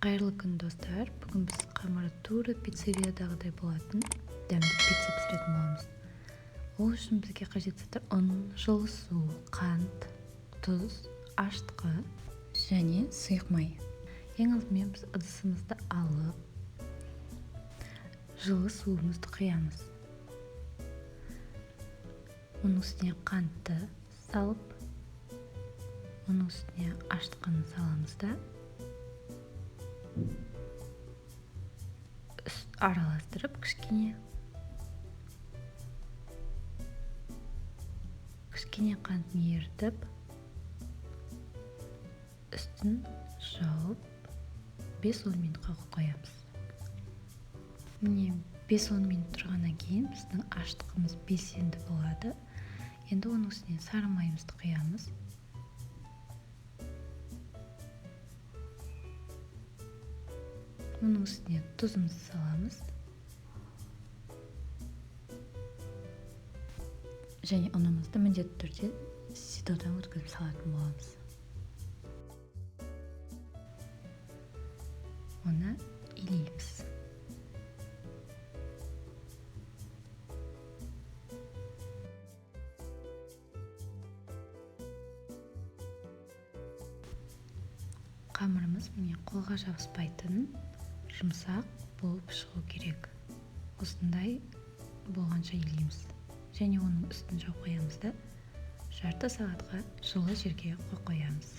Қайырлы күн достар, бүгін біз қамыры тура пиццериядағыдай болатын дәмді пицца пісіретін боламыз. Ол үшін бізге қажет заттар ұн, жылы су, қант, тұз, аштығы және сұйық май. Ең алдымен біз ыдысымызды алып, жылы суымызды құямыз. Оның үстіне қантты салып, оның үстіне аштығын саламыз да араластырып кішкене қантын ерітіп, үстін жауып 5-10 минутқа қоямыз. Міне 5-10 минут тұрғаннан кейін біздің аштығымыз белсенді болады. Енді оның үстіне сары майымызды құямыз. Оның үстіне тұзымызды саламыз. Және ұнымызды міндетті түрде ситодан өткізіп салатын боламыз. Оны илейміз. Қамырымыз міне қолға жабыспайтын жұмсақ болып шығу керек. Осындай болғанша илейміз. Және оның үстін жауып қоямыз да жарты сағатқа жылы жерге қоямыз.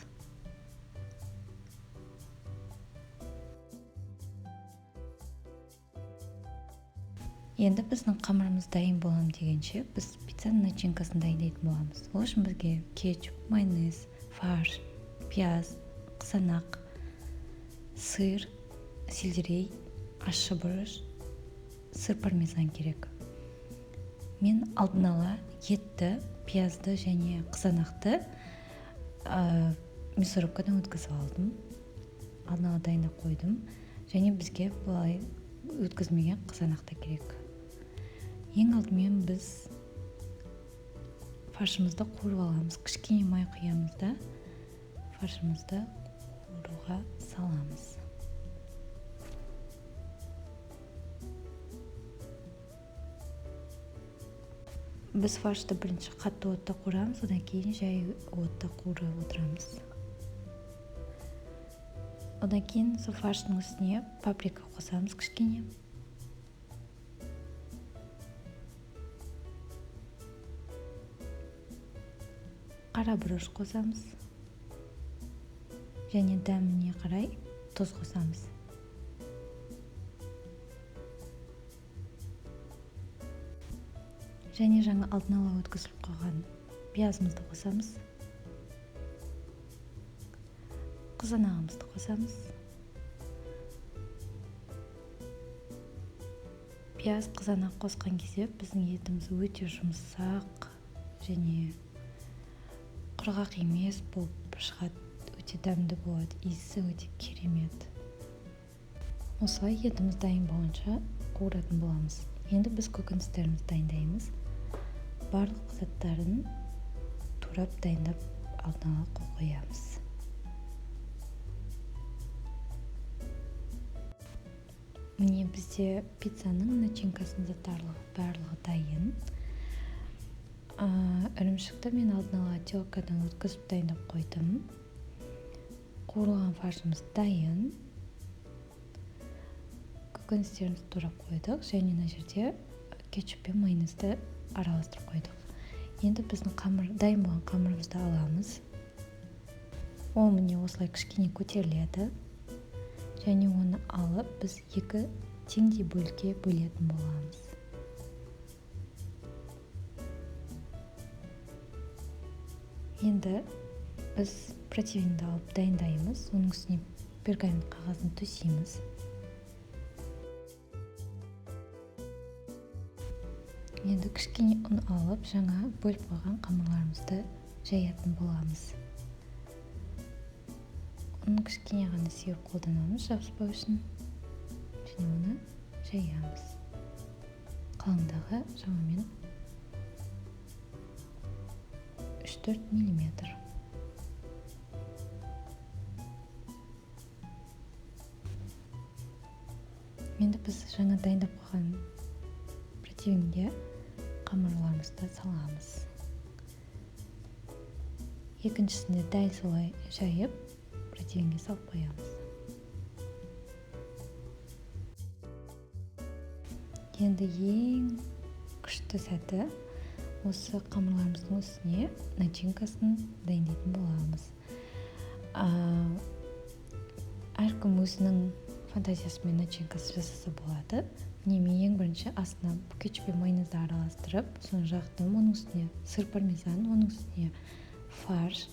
Енді біздің қамырымыз дайын болам дегенше біз пиццаның начинкасын дайындайтын боламыз. Ол үшін бізге кетчуп, майонез, фарш, пияз, қызанақ, сыр, сельдерей, ащы бұрыш, сыр пармезан керек. Мен алдын ала етті, пиязды және қызанақты мясорубкадан өткізіп алдым. Алдын ала дайындап қойдым. Және бізге бұлай өткізмеген қызанақ та керек. Ең алдымен біз фаршымызды қуырып аламыз. Кішкене май құямыз да фаршымызды қуыруға саламыз. Біз фаршты бірінші қатты отта қуырамыз, одан кейін жай отта қуырып отырамыз. Одан кейін сол фарштың үстіне паприка қосамыз кішкене. Қара бұрыш қосамыз. Және дәміне қарай тұз қосамыз. Және жаңа алдын ала өткізіліп қойған пиязымызды қосамыз. Қызанағымызды қосамыз. Пияз, қызанақ қосқан кезде біздің етіміз өте жұмсақ және құрғақ емес болып шығады. Өте дәмді болады, иісі өте керемет. Осылай етіміз дайын болғанша қуыратын боламыз. Енді біз көкөністерімізді дайындаймыз. Барлық заттарын турап дайындап алдын ала қоямыз. Міне бізде пиццаның начинкасының заттары барлығы дайын. Ірімшікті мен алдын ала теркадан өткізіп дайындап қойдым. Қуырылған фаршымыз дайын. Көкөністерімізді турап қойдық және мына жерде кетчуп пен майонезді араластырып қойдық. Енді біздің дайын болған қамырымызды аламыз. Ол міне осылай кішкене көтеріледі. Және оны алып біз екі теңдей бөлікке бөлетін боламыз. Енді біз противеньді алып дайындаймыз. Оның үстіне пергамент қағазын төсейміз. Енді кішкене ұн алып, жаңа бөліп қойған қамырларымызды жаятын боламыз. Оны кішкене ғана сеуіп қолданамыз жабыспау үшін. Және оны жаямыз. Қалыңдығы шамамен 3-4 мм. енді біз жаңа дайындап қойған противеньге қамырларымызды саламыз. Екіншісінде дәл солай жайып противеньге салып қоямыз. Енді ең күшті сәті осы қамырларымыздың үстіне начинкасын дайындайтын боламыз. Әркім өзінің фантазиясымен начинкасы жасаса болады. Мен ең бірінші астына кетчуп пен майонезді араластырып, соны жақтым. Оның үстіне сыр пармезан, оның үстіне фарш,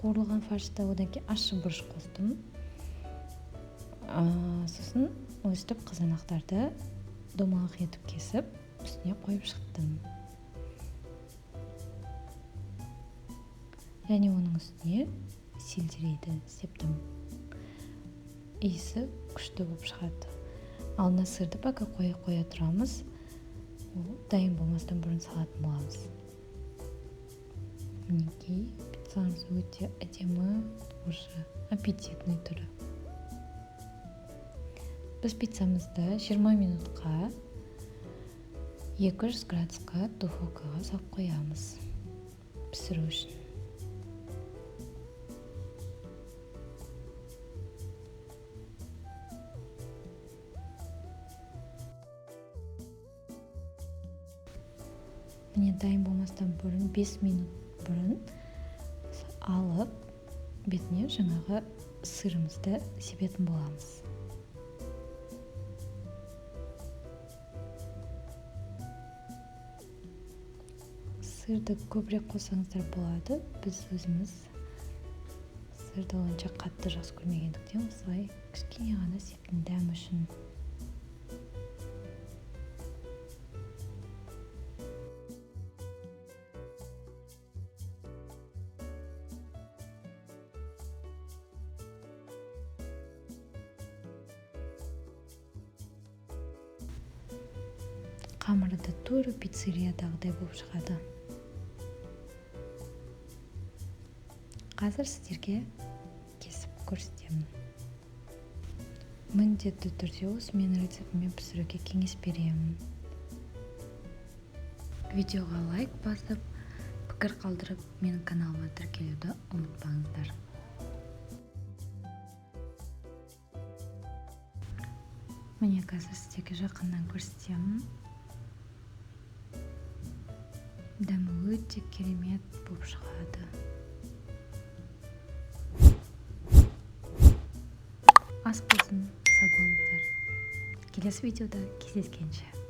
қуырылған фаршты, одан кейін ащы бұрыш қостым. Сосын өстіп қызанақтарды домалақ етіп кесіп, үстіне қойып шықтым. Және оның үстіне сельдерейді септім. Иісі күшті болып шығады. Ал мына сырды пока қоя тұрамыз. Ол дайын болмастан бұрын салатын боламыз. Мінекей, пиццамыз өте әдемі, уже аппетитный түрі. Біз пиццамызды 20 минутқа 200 градусқа духовкаға салып қоямыз пісіру үшін. Міне дайын болмастан бұрын 5 минут бұрын алып, бетіне жаңағы сырымызды себетін боламыз. Сырды көбірек қосаңыздар болады. Біз өзіміз сырды онша қатты жақсы көрмегендіктен осылай кішкене ғана септім дәм үшін. Қамыры да тура пиццериядағыдай болып шығады. Қазір сіздерге кесіп көрсетемін. Міндетті түрде осы менің рецептіммен пісіруге кеңес беремін. Видеоға лайк басып, пікір қалдырып, менің каналыма тіркелуді ұмытпаңыздар. Міне қазір сіздерге жақыннан көрсетемін. Дәмі өте керемет болып шығады. Ас болсын, сау болыңыздар. Келесі видеода кездескенше.